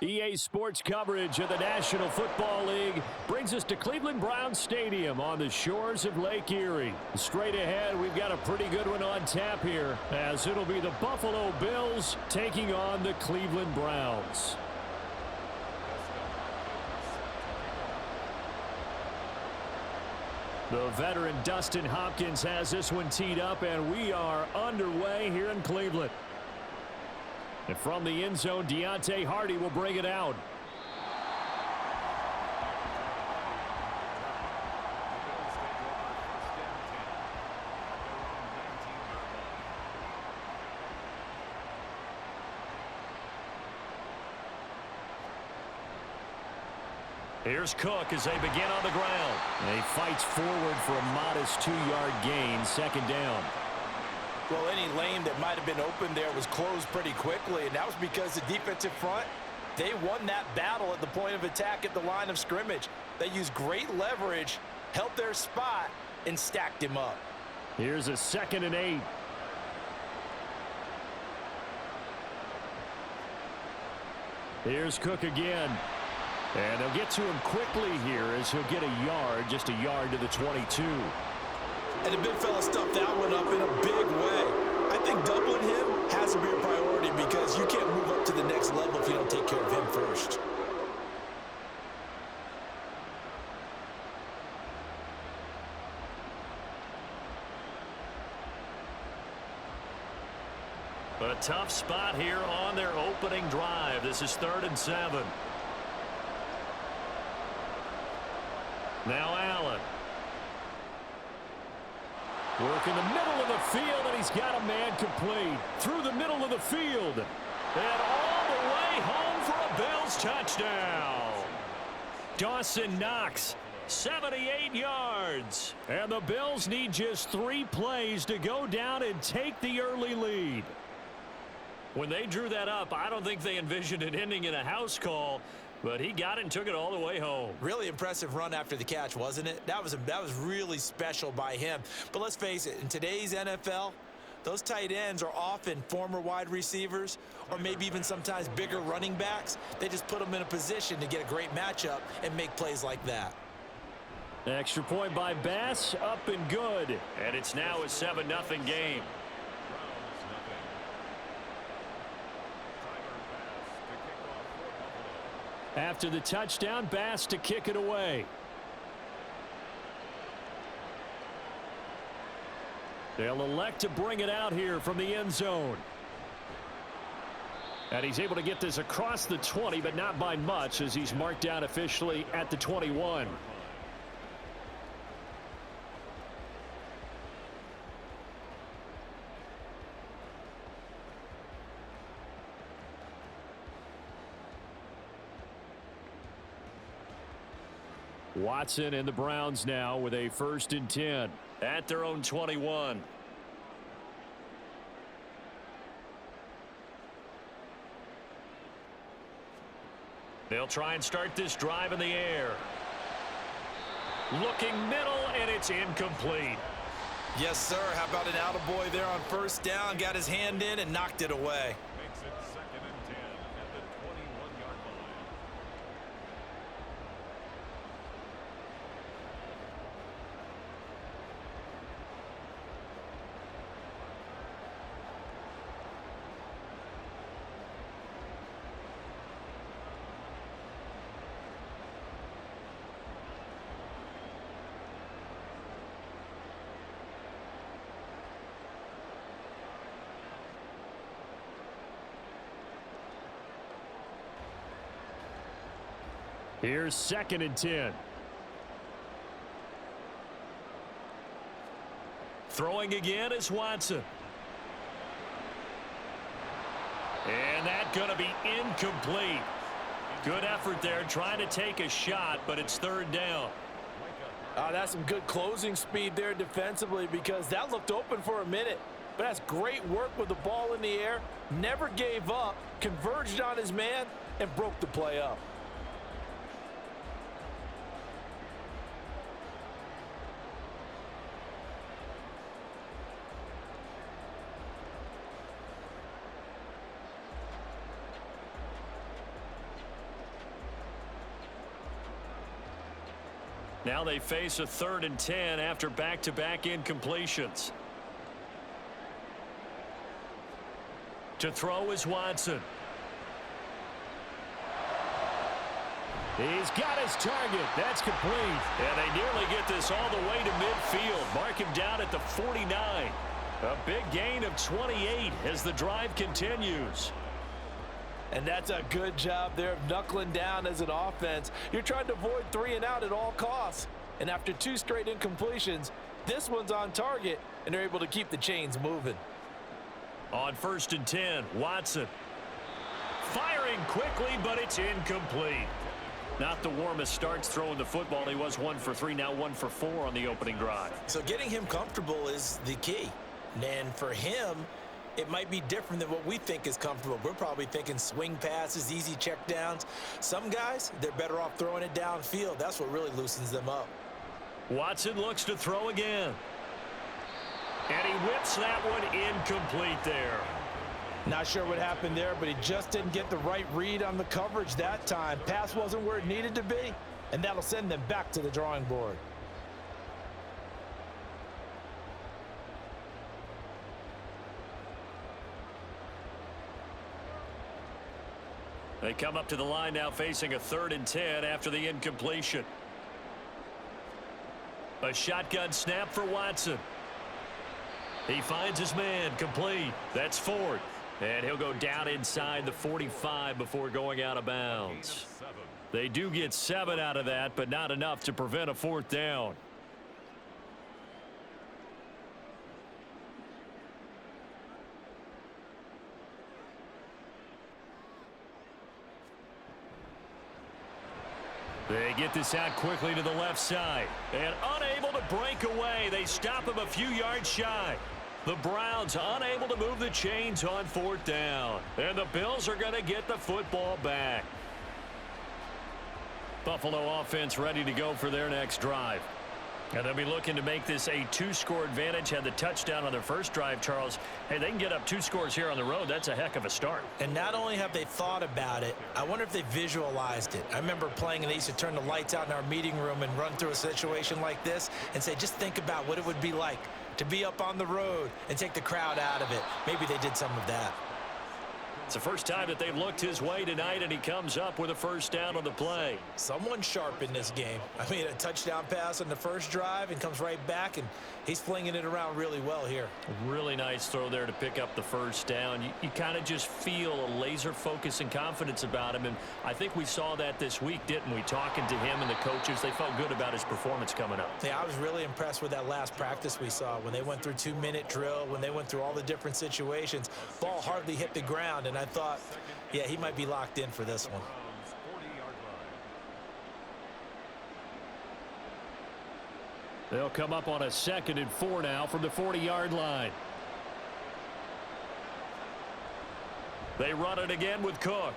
EA Sports coverage of the National Football League brings us to Cleveland Browns Stadium on the shores of Lake Erie. Straight ahead, we've got a pretty good one on tap here, as it'll be the Buffalo Bills taking on the Cleveland Browns. The veteran Dustin Hopkins has this one teed up, and we are underway here in Cleveland. And from the end zone, Deontay Hardy will bring it out. Here's Cook as they begin on the ground. And he fights forward for a modest 2-yard gain, second down. Well, any lane that might have been open there was closed pretty quickly, and that was because the defensive front, they won that battle at the point of attack at the line of scrimmage. They used great leverage, held their spot, and stacked him up. Here's a 2nd and 8. Here's Cook again. And they'll get to him quickly here as he'll get a yard, just a yard to the 22. And the big fella stuffed that one up in a big way. I think doubling him has to be a priority because you can't move up to the next level if you don't take care of him first. A tough spot here on their opening drive. This is 3rd and 7. Now Allen. Work in the middle of the field, and he's got a man complete. Through the middle of the field. And all the way home for a Bills touchdown. Dawson Knox, 78 yards. And the Bills need just 3 plays to go down and take the early lead. When they drew that up, I don't think they envisioned it ending in a house call. But he got it and took it all the way home. Really impressive run after the catch, wasn't it? That was really special by him. But let's face it, in today's NFL, those tight ends are often former wide receivers or maybe even sometimes bigger running backs. They just put them in a position to get a great matchup and make plays like that. Extra point by Bass, up and good. And it's now a 7-0 game. After the touchdown, Bass to kick it away. They'll elect to bring it out here from the end zone. And he's able to get this across the 20, but not by much as he's marked down officially at the 21. Watson and the Browns now with a 1st and 10 at their own 21. They'll try and start this drive in the air. Looking middle, and it's incomplete. Yes, sir. How about an attaboy there on 1st down? Got his hand in and knocked it away. Makes it 2nd and 10 at the 21-yard line. Here's 2nd and 10. Throwing again is Watson. And that's going to be incomplete. Good effort there trying to take a shot, but it's 3rd down. That's some good closing speed there defensively because that looked open for a minute. But that's great work with the ball in the air. Never gave up, converged on his man, and broke the play up. Now they face a 3rd and 10 after back-to-back incompletions. To throw is Watson. He's got his target. That's complete. And they nearly get this all the way to midfield. Mark him down at the 49. A big gain of 28 as the drive continues. And that's a good job there of knuckling down as an offense. You're trying to avoid 3 and out at all costs. And after 2 straight incompletions, this one's on target, and they're able to keep the chains moving. On 1st and 10, Watson. Firing quickly, but it's incomplete. Not the warmest starts throwing the football. He was 1 for 3, now 1 for 4 on the opening drive. So getting him comfortable is the key. And for him, it might be different than what we think is comfortable. We're probably thinking swing passes, easy checkdowns. Some guys, they're better off throwing it downfield. That's what really loosens them up. Watson looks to throw again. And he whips that one incomplete there. Not sure what happened there, but he just didn't get the right read on the coverage that time. Pass wasn't where it needed to be, and that'll send them back to the drawing board. They come up to the line now facing a 3rd and 10 after the incompletion. A shotgun snap for Watson. He finds his man, complete. That's Ford. And he'll go down inside the 45 before going out of bounds. They do get 7 out of that, but not enough to prevent a 4th down. They get this out quickly to the left side. And unable to break away. They stop him a few yards shy. The Browns unable to move the chains on 4th down. And the Bills are going to get the football back. Buffalo offense ready to go for their next drive. And they'll be looking to make this a 2-score advantage. Had the touchdown on their first drive, Charles. Hey, they can get up 2 scores here on the road. That's a heck of a start. And not only have they thought about it, I wonder if they visualized it. I remember playing, and they used to turn the lights out in our meeting room and run through a situation like this and say, just think about what it would be like to be up on the road and take the crowd out of it. Maybe they did some of that. It's the first time that they've looked his way tonight, and he comes up with a 1st down on the play. Someone sharp in this game. I mean, a touchdown pass on the first drive and comes right back, and he's flinging it around really well here. Really nice throw there to pick up the 1st down. You kind of just feel a laser focus and confidence about him, and I think we saw that this week, didn't we? Talking to him and the coaches, they felt good about his performance coming up. Yeah, I was really impressed with that last practice we saw when they went through 2-minute drill, when they went through all the different situations. Ball hardly hit the ground, and I thought, yeah, he might be locked in for this one. They'll come up on a 2nd and 4 now from the 40-yard line. They run it again with Cook.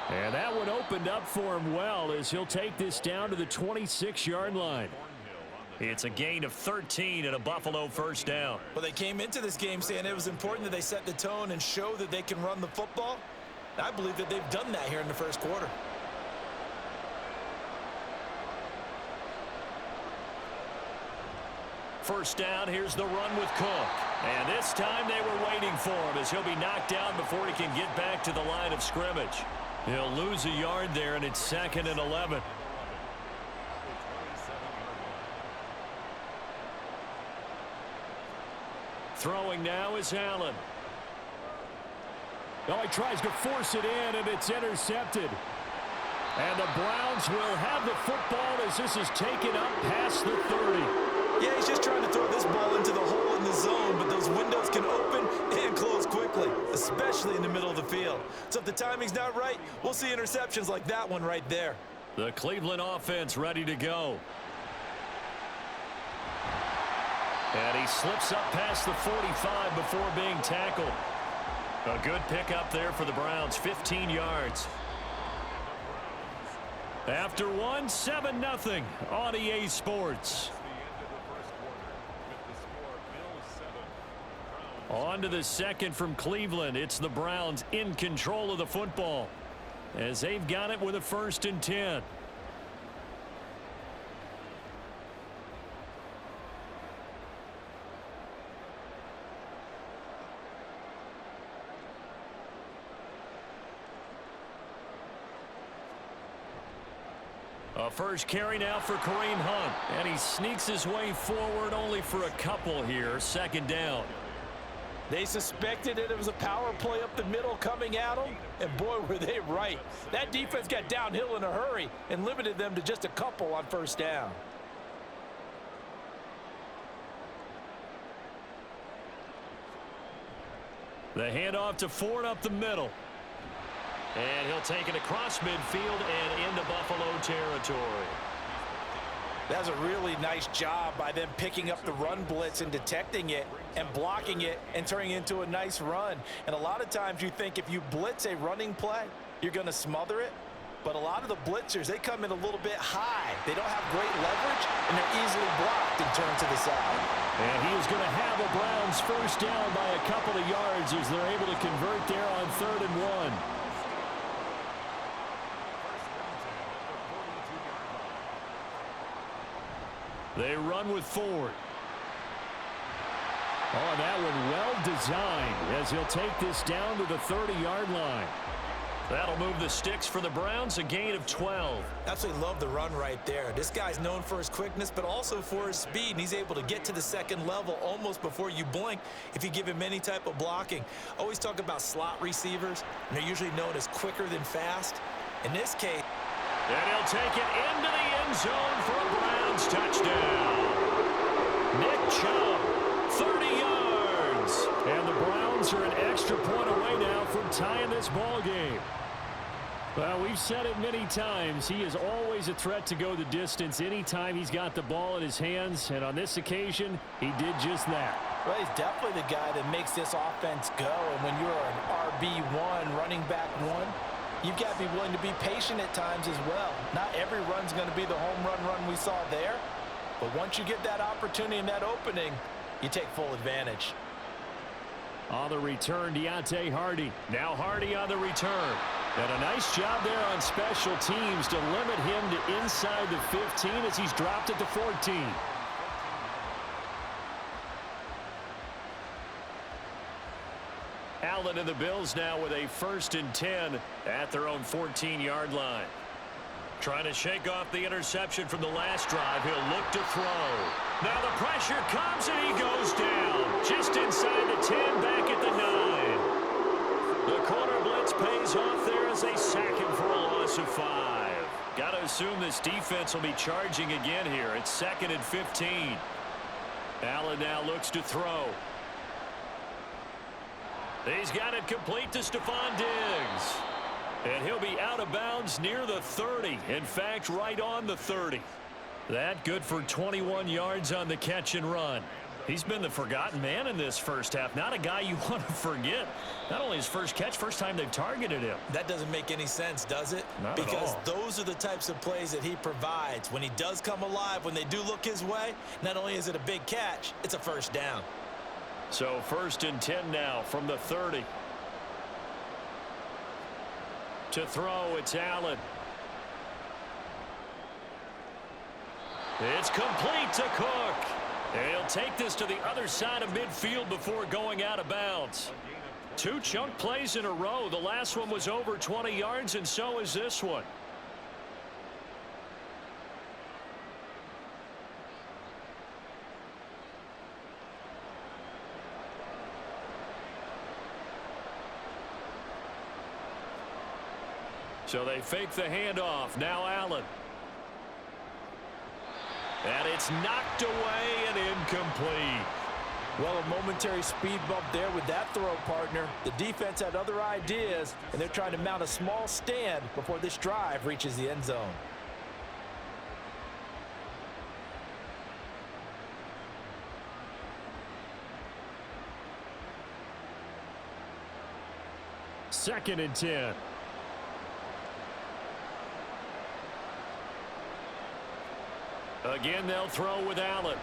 And that one opened up for him well as he'll take this down to the 26-yard line. It's a gain of 13 and a Buffalo 1st down. Well, they came into this game saying it was important that they set the tone and show that they can run the football. I believe that they've done that here in the first quarter. First down, here's the run with Cook. And this time they were waiting for him as he'll be knocked down before he can get back to the line of scrimmage. He'll lose a yard there, and it's 2nd and 11. Throwing now is Allen. Oh, he tries to force it in, and it's intercepted. And the Browns will have the football as this is taken up past the 30. Yeah, he's just trying to throw this ball into the hole in the zone, but those windows can open and close quickly, especially in the middle of the field. So if the timing's not right, we'll see interceptions like that one right there. The Cleveland offense ready to go. And he slips up past the 45 before being tackled. A good pickup there for the Browns, 15 yards. After one, 7-0 on EA Sports. On to the 2nd from Cleveland. It's the Browns in control of the football as they've got it with a 1st and 10. A first carry now for Kareem Hunt. And he sneaks his way forward only for a couple here. Second down. They suspected it was a power play up the middle coming at them, and boy, were they right. That defense got downhill in a hurry and limited them to just a couple on first down. The handoff to Ford up the middle. And he'll take it across midfield and into Buffalo territory. That's a really nice job by them picking up the run blitz and detecting it and blocking it and turning it into a nice run. And a lot of times you think if you blitz a running play, you're going to smother it. But a lot of the blitzers, they come in a little bit high. They don't have great leverage, and they're easily blocked and turned to the side. And he is going to have the Browns first down by a couple of yards as they're able to convert there on 3rd and 1. They run with Ford. Oh, that one well designed as he'll take this down to the 30-yard line. That'll move the sticks for the Browns, a gain of 12. Absolutely love the run right there. This guy's known for his quickness, but also for his speed. And he's able to get to the second level almost before you blink if you give him any type of blocking. Always talk about slot receivers, and they're usually known as quicker than fast. In this case, and he'll take it into the end zone for a Browns touchdown. Nick Chubb, 30 yards. And the Browns are an extra point away now from tying this ball game. Well, we've said it many times. He is always a threat to go the distance anytime he's got the ball in his hands. And on this occasion, he did just that. Well, he's definitely the guy that makes this offense go. And when you're an RB1, running back one, you've got to be willing to be patient at times as well. Not every run's going to be the home run we saw there. But once you get that opportunity and that opening, you take full advantage. On the return, Deontay Hardy. Now Hardy on the return. And a nice job there on special teams to limit him to inside the 15 as he's dropped at the 14. Allen and the Bills now with a 1st and 10 at their own 14-yard line. Trying to shake off the interception from the last drive. He'll look to throw. Now the pressure comes and he goes down. Just inside the 10, back at the 9. The corner blitz pays off there as they sack him for a loss of 5. Got to assume this defense will be charging again here. It's 2nd and 15. Allen now looks to throw. He's got it complete to Stephon Diggs. And he'll be out of bounds near the 30. In fact, right on the 30. That good for 21 yards on the catch and run. He's been the forgotten man in this first half. Not a guy you want to forget. Not only his first catch, first time they've targeted him. That doesn't make any sense, does it? Not because at all. Those are the types of plays that he provides. When he does come alive, when they do look his way, not only is it a big catch, it's a first down. So 1st and 10 now from the 30. To throw, it's Allen. It's complete to Cook. And he'll take this to the other side of midfield before going out of bounds. 2 chunk plays in a row. The last one was over 20 yards, and so is this one. So they fake the handoff. Now Allen. And it's knocked away and incomplete. Well, a momentary speed bump there with that throw, partner. The defense had other ideas, and they're trying to mount a small stand before this drive reaches the end zone. Second and 10. Again, they'll throw with Allen.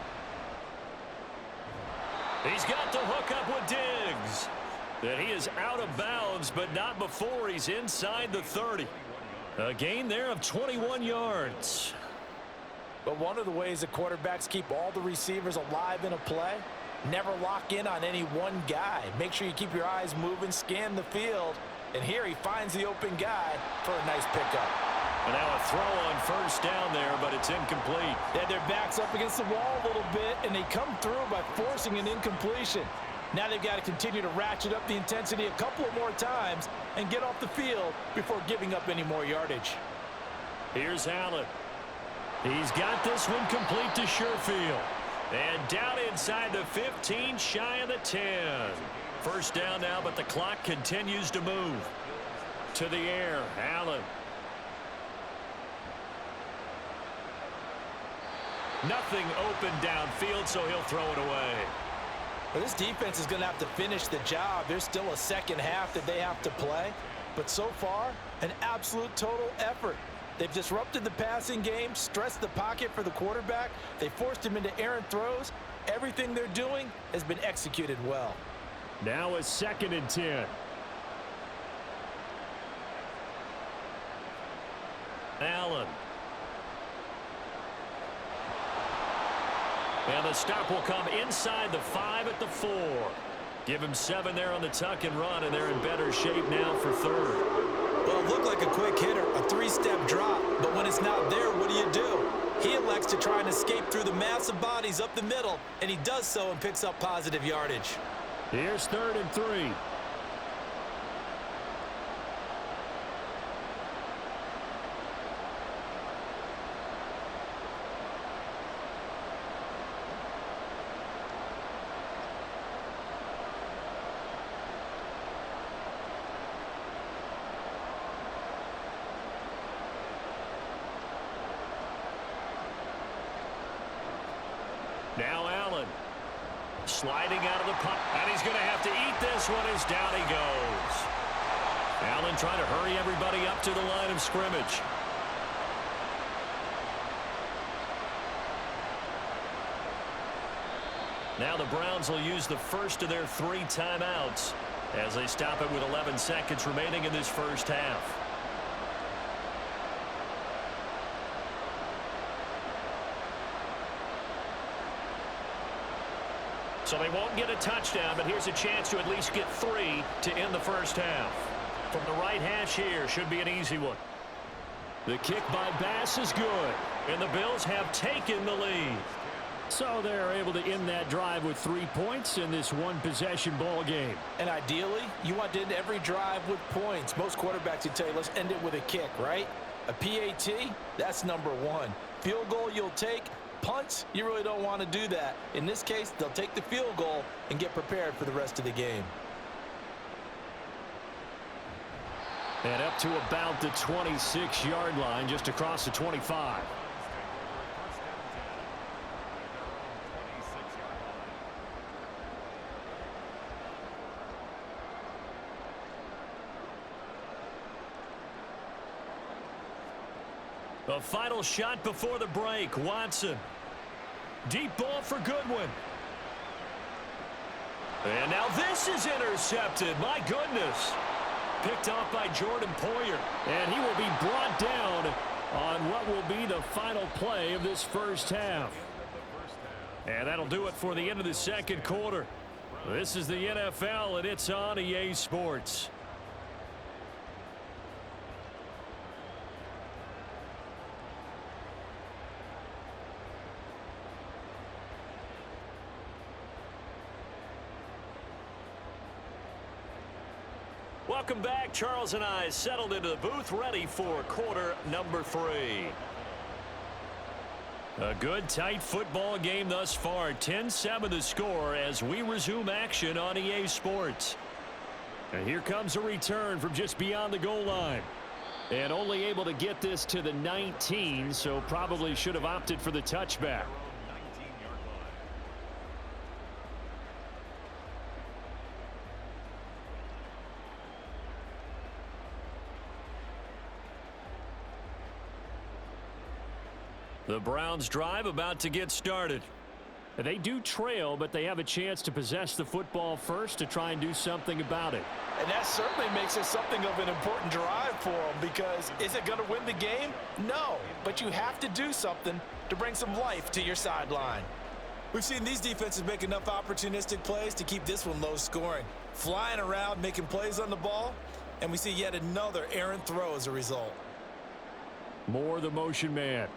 He's got the hook up with Diggs. And he is out of bounds, but not before he's inside the 30. A gain there of 21 yards. But one of the ways the quarterbacks keep all the receivers alive in a play, never lock in on any one guy. Make sure you keep your eyes moving, scan the field. And here he finds the open guy for a nice pickup. And now a throw on first down there, but it's incomplete. They had their backs up against the wall a little bit, and they come through by forcing an incompletion. Now they've got to continue to ratchet up the intensity a couple of more times and get off the field before giving up any more yardage. Here's Allen. He's got this one complete to Sherfield. And down inside the 15, shy of the 10. First down now, but the clock continues to move. To the air, Allen. Nothing open downfield, so he'll throw it away. Well, this defense is going to have to finish the job. There's still a second half that they have to play. But so far, an absolute total effort. They've disrupted the passing game, stressed the pocket for the quarterback. They forced him into errant throws. Everything they're doing has been executed well. Now a 2nd and 10. Allen. And the stop will come inside the 5 at the 4. Give him 7 there on the tuck and run, and they're in better shape now for 3rd. Well, it looked like a quick hitter, a 3-step drop, but when it's not there, what do? He elects to try and escape through the massive bodies up the middle, and he does so and picks up positive yardage. Here's 3rd and 3. Now Allen. Sliding out of the pocket. And he's going to have to eat this one as down he goes. Allen trying to hurry everybody up to the line of scrimmage. Now the Browns will use the first of their 3 timeouts as they stop it with 11 seconds remaining in this first half. So they won't get a touchdown, but here's a chance to at least get 3 to end the first half. From the right hash here, should be an easy one. The kick by Bass is good, and the Bills have taken the lead. So they're able to end that drive with 3 points in this one-possession ball game. And ideally, you want to end every drive with points. Most quarterbacks would tell you, let's end it with a kick, right? A PAT, that's number 1. Field goal you'll take. Punts, you really don't want to do that. In this case, they'll take the field goal and get prepared for the rest of the game. And up to about the 26-yard line, just across the 25. A final shot before the break. Watson. Deep ball for Goodwin. And now this is intercepted. My goodness. Picked off by Jordan Poyer. And he will be brought down on what will be the final play of this first half. And that'll do it for the end of the second quarter. This is the NFL, and it's on EA Sports. Welcome back. Charles and I settled into the booth, ready for quarter number 3. A good, tight football game thus far. 10-7 the score as we resume action on EA Sports. And here comes a return from just beyond the goal line. And only able to get this to the 19, so probably should have opted for the touchback. The Browns drive about to get started. They do trail, but they have a chance to possess the football first to try and do something about it. And that certainly makes it something of an important drive for them, because is it going to win the game? No, but you have to do something to bring some life to your sideline. We've seen these defenses make enough opportunistic plays to keep this one low scoring. Flying around, making plays on the ball, and we see yet another errant throw as a result. More the motion man.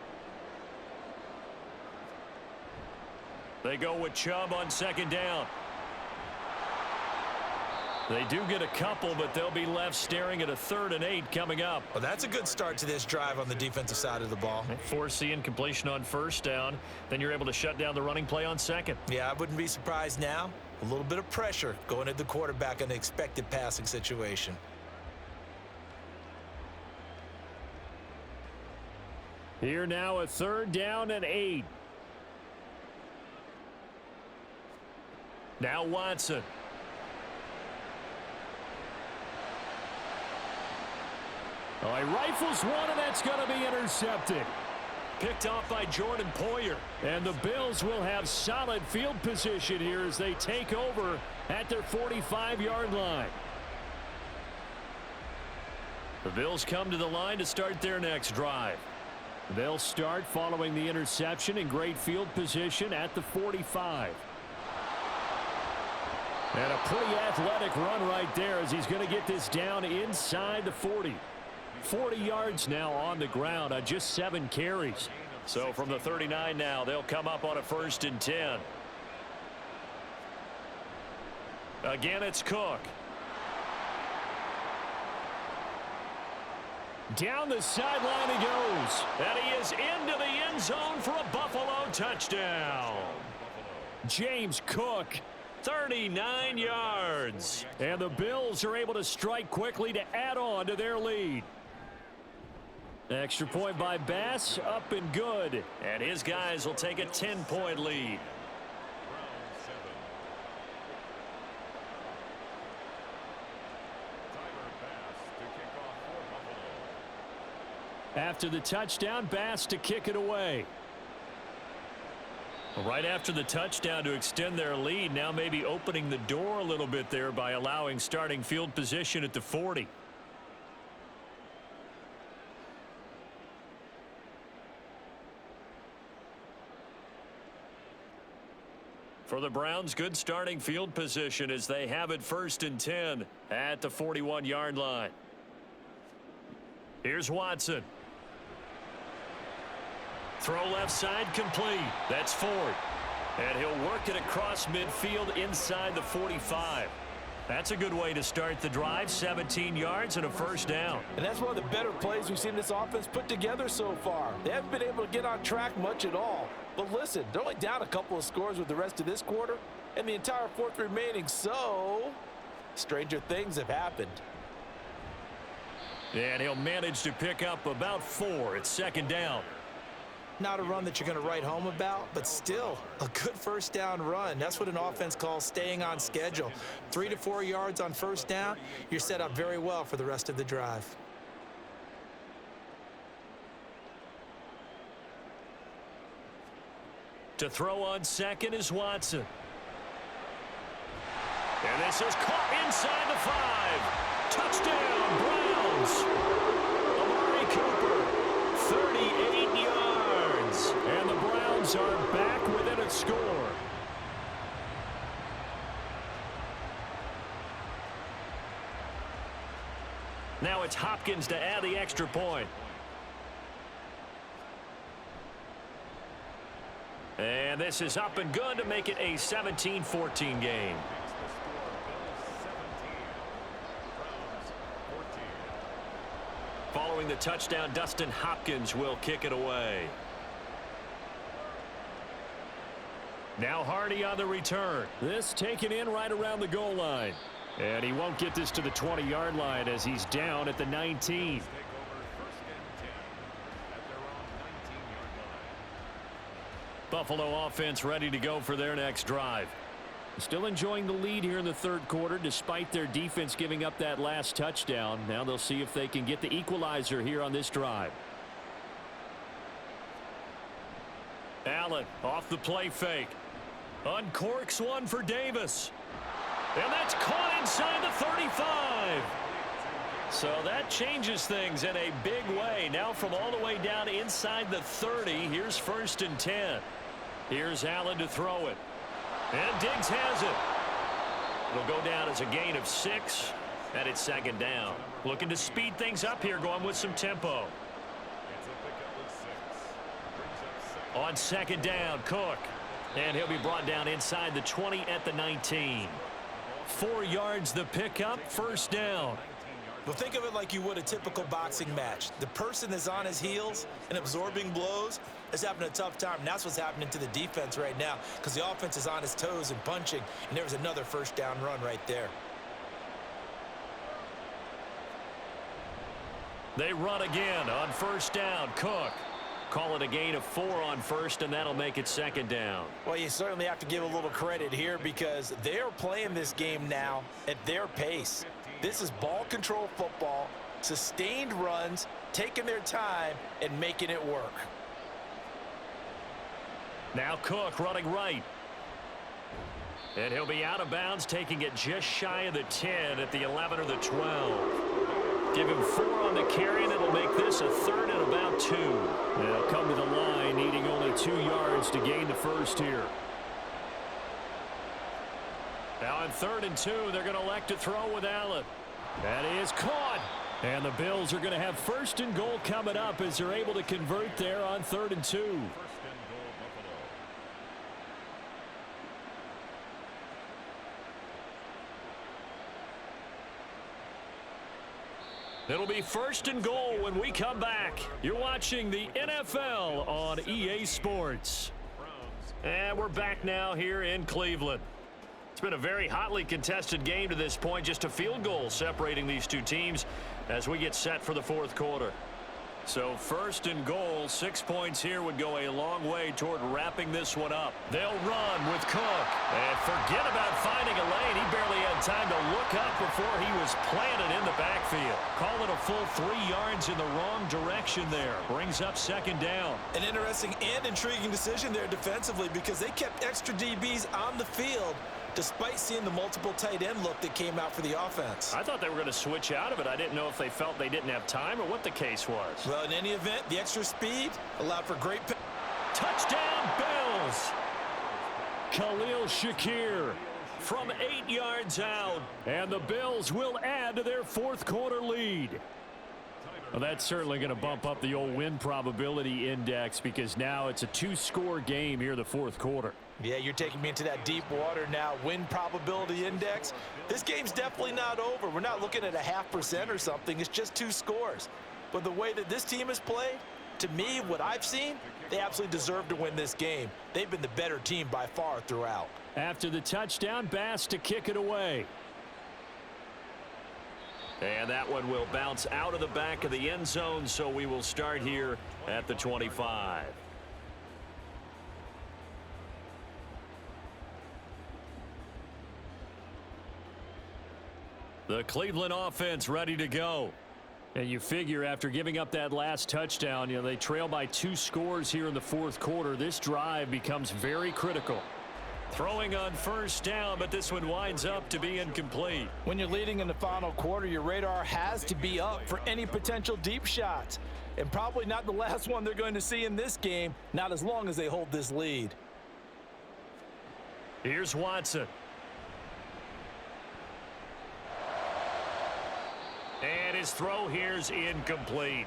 They go with Chubb on second down. They do get a couple, but they'll be left staring at a 3rd and 8 coming up. Well, that's a good start to this drive on the defensive side of the ball. Force the incompletion on first down. Then you're able to shut down the running play on second. Yeah, I wouldn't be surprised now. A little bit of pressure going at the quarterback in an expected passing situation. Here now a 3rd down and 8. Now Watson. Oh, he rifles one, and that's going to be intercepted. Picked off by Jordan Poyer. And the Bills will have solid field position here as they take over at their 45-yard line. The Bills come to the line to start their next drive. They'll start following the interception in great field position at the 45. And a pretty athletic run right there as he's going to get this down inside the 40. 40 yards now on the ground on just 7 carries. So from the 39 now, they'll come up on a 1st and 10. Again, it's Cook. Down the sideline he goes. And he is into the end zone for a Buffalo touchdown. James Cook, 39 yards. And the Bills are able to strike quickly to add on to their lead. Extra point by Bass, up and good. And his guys will take a 10-point lead. After the touchdown, Bass to kick it away. Right after the touchdown to extend their lead, now maybe opening the door a little bit there by allowing starting field position at the 40. For the Browns, good starting field position as they have it 1st and 10 at the 41-yard line. Here's Watson. Throw left side complete. That's Ford. And he'll work it across midfield inside the 45. That's a good way to start the drive. 17 yards and a 1st down. And that's one of the better plays we've seen this offense put together so far. They haven't been able to get on track much at all. But listen, they're only down a couple of scores with the rest of this quarter and the entire 4th remaining. So, stranger things have happened. And he'll manage to pick up about 4 at 2nd down. Not a run that you're going to write home about, but still a good 1st down run. That's what an offense calls staying on schedule. 3 to 4 yards on 1st down, you're set up very well for the rest of the drive. To throw on second is Watson. And this is caught inside the 5. Touchdown, Browns. Amari Cooper, 38 yards. And the Browns are back within a score. Now it's Hopkins to add the extra point. And this is up and good to make it a 17-14 game. Following the touchdown, Dustin Hopkins will kick it away. Now Hardy on the return. This taken in right around the goal line. And he won't get this to the 20-yard line as he's down at the 19. Buffalo offense ready to go for their next drive. Still enjoying the lead here in the 3rd quarter despite their defense giving up that last touchdown. Now they'll see if they can get the equalizer here on this drive. Allen off the play fake. Uncorks one for Davis. And that's caught inside the 35. So that changes things in a big way. Now from all the way down inside the 30, here's 1st and 10. Here's Allen to throw it. And Diggs has it. It'll go down as a gain of 6, and it's 2nd down. Looking to speed things up here, going with some tempo. On second down, Cook. And he'll be brought down inside the 20 at the 19. 4 yards the pickup, first down. Well, think of it like you would a typical boxing match. The person that's on his heels and absorbing blows is having a tough time. And that's what's happening to the defense right now because the offense is on his toes and punching. And there was another first down run right there. They run again on first down. Cook. Call it a gain of 4 on first, and that'll make it second down. Well, you certainly have to give a little credit here because they're playing this game now at their pace. This is ball control football, sustained runs, taking their time, and making it work. Now Cook running right. And he'll be out of bounds, taking it just shy of the 10 at the 11 or the 12. Give him 4 on the carry, and it'll make this a third and about 2. They'll come to the line, needing only 2 yards to gain the first here. Now on 3rd and 2, they're going to elect to throw with Allen. That is caught. And the Bills are going to have 1st and goal coming up as they're able to convert there on 3rd and 2. It'll be 1st and goal when we come back. You're watching the NFL on EA Sports. And we're back now here in Cleveland. It's been a very hotly contested game to this point. Just a field goal separating these two teams as we get set for the 4th quarter. So 1st and goal, 6 points here would go a long way toward wrapping this one up. They'll run with Cook. And forget about finding a lane. He barely had time to look up before he was planted in the backfield. Call it a full 3 yards in the wrong direction there. Brings up 2nd down. An interesting and intriguing decision there defensively because they kept extra DBs on the field despite seeing the multiple tight end look that came out for the offense. I thought they were going to switch out of it. I didn't know if they felt they didn't have time or what the case was. Well, in any event, the extra speed allowed for great... Touchdown, Bills! Khalil Shakir from 8 yards out. And the Bills will add to their 4th quarter lead. Well, that's certainly going to bump up the old win probability index because now it's a 2-score game here in the 4th quarter. Yeah, you're taking me into that deep water now. Win probability index. This game's definitely not over. We're not looking at a 0.5% or something. It's just 2 scores. But the way that this team has played, to me, what I've seen, they absolutely deserve to win this game. They've been the better team by far throughout. After the touchdown, Bass to kick it away. And that one will bounce out of the back of the end zone, so we will start here at the 25. The Cleveland offense ready to go. And you figure after giving up that last touchdown, they trail by 2 scores here in the 4th quarter. This drive becomes very critical. Throwing on 1st down, but this one winds up to be incomplete. When you're leading in the final quarter, your radar has to be up for any potential deep shots. And probably not the last one they're going to see in this game, not as long as they hold this lead. Here's Watson. And his throw here's incomplete.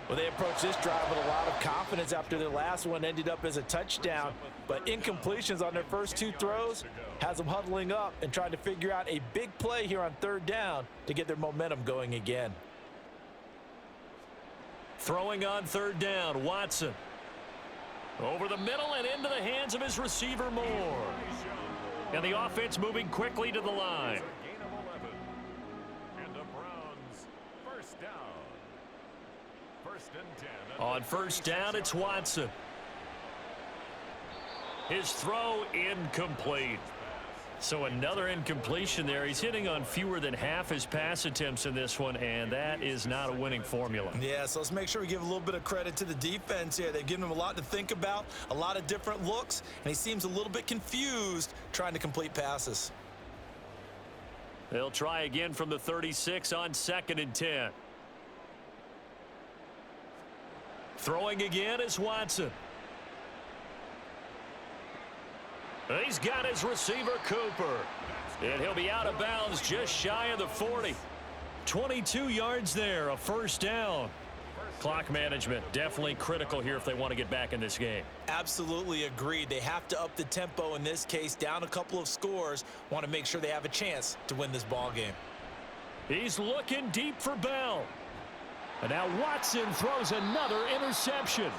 Well, they approached this drive with a lot of confidence after their last one ended up as a touchdown. But incompletions on their first 2 throws has them huddling up and trying to figure out a big play here on 3rd down to get their momentum going again. Throwing on 3rd down, Watson. Over the middle and into the hands of his receiver, Moore. And the offense moving quickly to the line. Gain of 11. And the Browns, 1st down. 1st and 10. On 1st down, it's Watson. His throw incomplete. So another incompletion there. He's hitting on fewer than half his pass attempts in this one, and that is not a winning formula. Yeah, so let's make sure we give a little bit of credit to the defense here. They've given him a lot to think about, a lot of different looks, and he seems a little bit confused trying to complete passes. They'll try again from the 36 on 2nd and 10. Throwing again is Watson. He's got his receiver, Cooper. And he'll be out of bounds just shy of the 40. 22 yards there, a 1st down. Clock management, definitely critical here if they want to get back in this game. Absolutely agreed. They have to up the tempo in this case, down a couple of scores. Want to make sure they have a chance to win this ball game. He's looking deep for Bell. And now Watson throws another interception.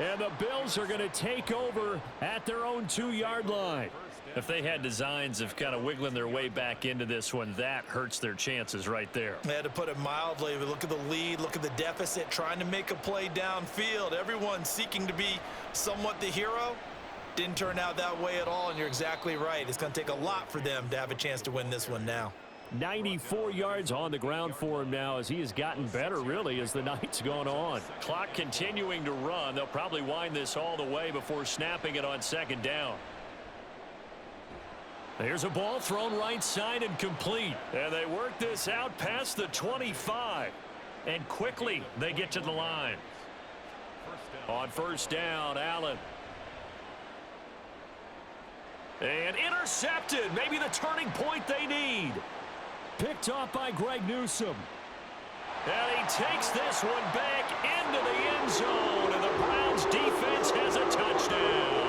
And the Bills are going to take over at their own 2-yard line. If they had designs of kind of wiggling their way back into this one, that hurts their chances right there. They had to put it mildly. Look at the lead, look at the deficit, trying to make a play downfield. Everyone seeking to be somewhat the hero. Didn't turn out that way at all, and you're exactly right. It's going to take a lot for them to have a chance to win this one now. 94 yards on the ground for him now as he has gotten better, really, as the night's gone on. Clock continuing to run. They'll probably wind this all the way before snapping it on second down. There's a ball thrown right side and complete. And they work this out past the 25. And quickly they get to the line. On first down, Allen. And intercepted. Maybe the turning point they need. Picked off by Greg Newsome. And he takes this one back into the end zone. And the Browns defense has a touchdown.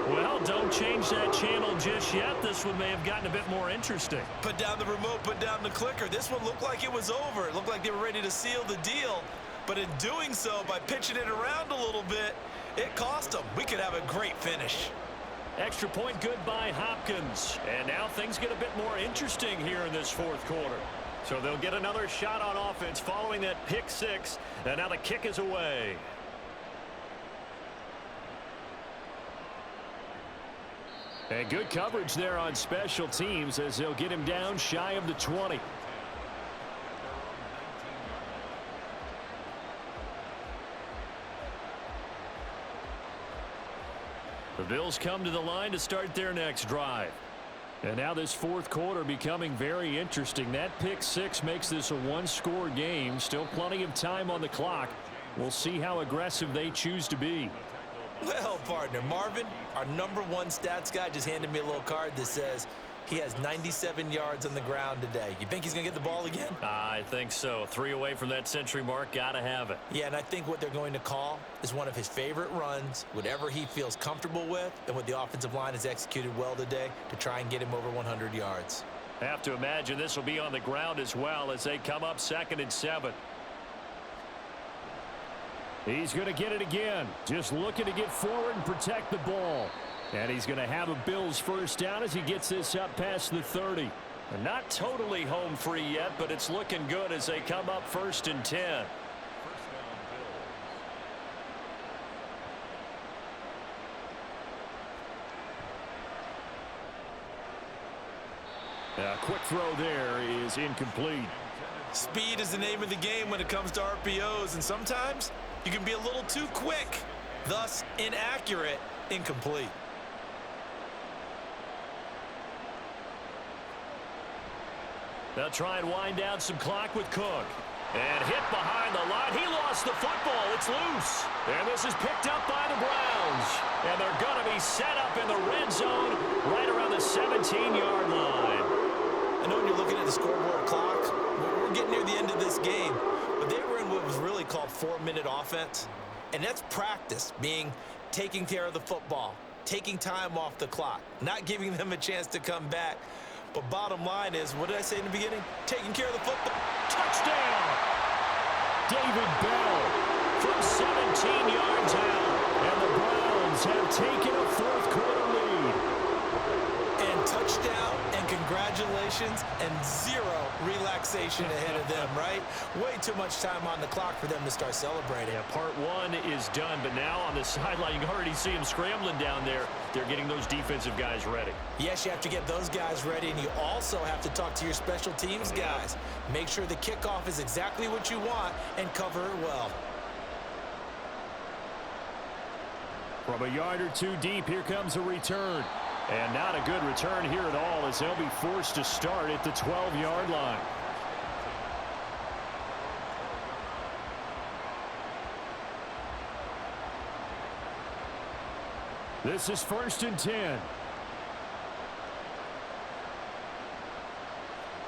Well, don't change that channel just yet. This one may have gotten a bit more interesting. Put down the remote, put down the clicker. This one looked like it was over. It looked like they were ready to seal the deal. But in doing so, by pitching it around a little bit, it cost them. We could have a great finish. Extra point good by Hopkins. And now things get a bit more interesting here in this fourth quarter. So they'll get another shot on offense following that pick six. And now the kick is away. And good coverage there on special teams as they'll get him down shy of the 20. The Bills come to the line to start their next drive. And now this fourth quarter becoming very interesting. That pick six makes this a one-score game. Still plenty of time on the clock. We'll see how aggressive they choose to be. Well, partner, Marvin, our #1 stats guy, just handed me a little card that says he has 97 yards on the ground today. You think he's going to get the ball again? I think so. 3 away from that century mark. Got to have it. Yeah, and I think what they're going to call is one of his favorite runs, whatever he feels comfortable with, and what the offensive line has executed well today to try and get him over 100 yards. Have to imagine this will be on the ground as well as they come up 2nd and 7. He's going to get it again. Just looking to get forward and protect the ball. And he's going to have a Bills first down as he gets this up past the 30. And not totally home free yet, but it's looking good as they come up 1st and 10. A quick throw there is incomplete. Speed is the name of the game when it comes to RPOs, and sometimes you can be a little too quick, thus inaccurate, incomplete. They'll try and wind down some clock with Cook. And hit behind the line. He lost the football. It's loose. And this is picked up by the Browns. And they're going to be set up in the red zone right around the 17-yard line. I know when you're looking at the scoreboard clock, we're getting near the end of this game, but they were in what was really called 4-minute offense. And that's practice, being taking care of the football, taking time off the clock, not giving them a chance to come back. But bottom line is, what did I say in the beginning? Taking care of the football. Touchdown! David Bell from 17 yards out. And the Browns have taken a fourth quarter lead. And touchdown and congratulations and zero relaxation ahead of them, right? Way too much time on the clock for them to start celebrating. Yeah, part one is done, but now on the sideline, you can already see them scrambling down there. They're getting those defensive guys ready. Yes, you have to get those guys ready, and you also have to talk to your special teams guys. Make sure the kickoff is exactly what you want and cover it well. From a yard or two deep, here comes a return. And not a good return here at all as they'll be forced to start at the 12-yard line. This is 1st and 10.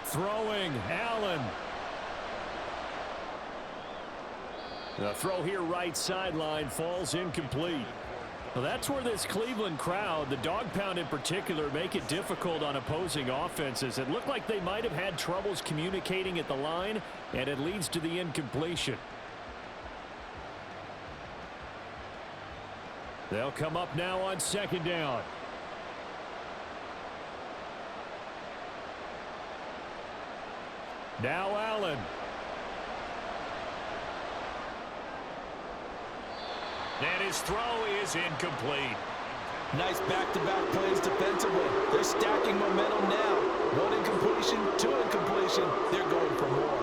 Throwing, Allen. The throw here right sideline falls incomplete. Well, that's where this Cleveland crowd, the dog pound in particular, make it difficult on opposing offenses. It looked like they might have had troubles communicating at the line, and it leads to the incompletion. They'll come up now on second down. Now Allen. And his throw is incomplete. Nice back-to-back plays defensively. They're stacking momentum now. One incompletion, two incompletion. They're going for more.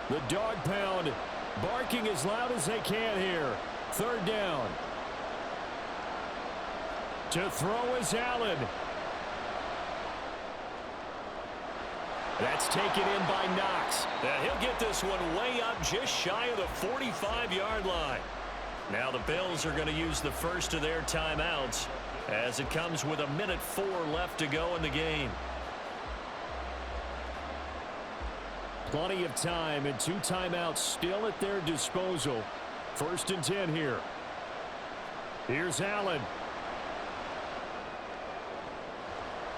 The dog pound barking as loud as they can here. Third down. To throw is Allen. That's taken in by Knox. And he'll get this one way up just shy of the 45-yard line. Now the Bills are going to use the first of their timeouts as it comes with 1:04 left to go in the game. Plenty of time and 2 timeouts still at their disposal. 1st and 10 here. Here's Allen.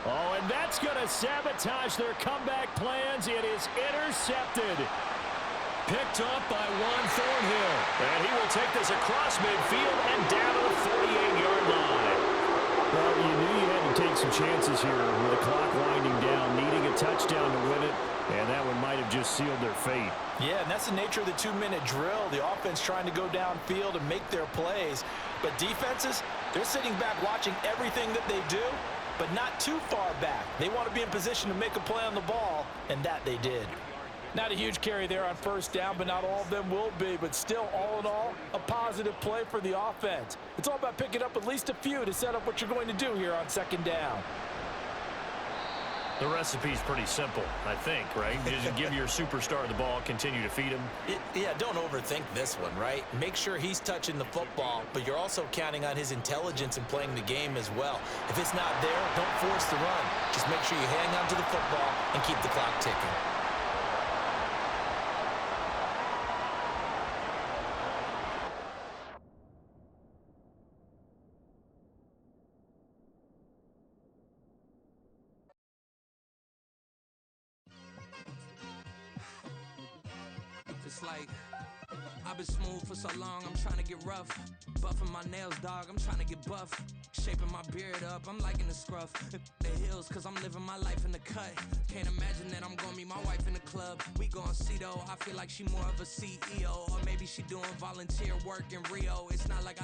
Oh, and that's going to sabotage their comeback plans. It is intercepted. Picked off by Juan Thornhill. And he will take this across midfield and down to the 48-yard line. Well, you knew you had to take some chances here with the clock winding down, needing a touchdown to win it, and that one might have just sealed their fate. Yeah, and that's the nature of the 2-minute drill. The offense trying to go downfield and make their plays. But defenses, they're sitting back watching everything that they do, but not too far back. They want to be in position to make a play on the ball, and that they did. Not a huge carry there on first down, but not all of them will be. But still, all in all, a positive play for the offense. It's all about picking up at least a few to set up what you're going to do here on second down. The recipe's pretty simple, I think, right? Just give your superstar the ball, continue to feed him. Yeah, don't overthink this one, right? Make sure he's touching the football, but you're also counting on his intelligence in playing the game as well. If it's not there, don't force the run. Just make sure you hang on to the football and keep the clock ticking. It's like I've been smooth for so long, I'm trying to get rough. Buffing my nails, dog, I'm trying to get buff. Shaping my beard up, I'm liking the scruff. The hills, cause I'm living my life in the cut. Can't imagine that I'm gonna meet my wife in the club. We gon' see though, I feel like she more of a CEO. Or maybe she doing volunteer work in Rio. It's not like I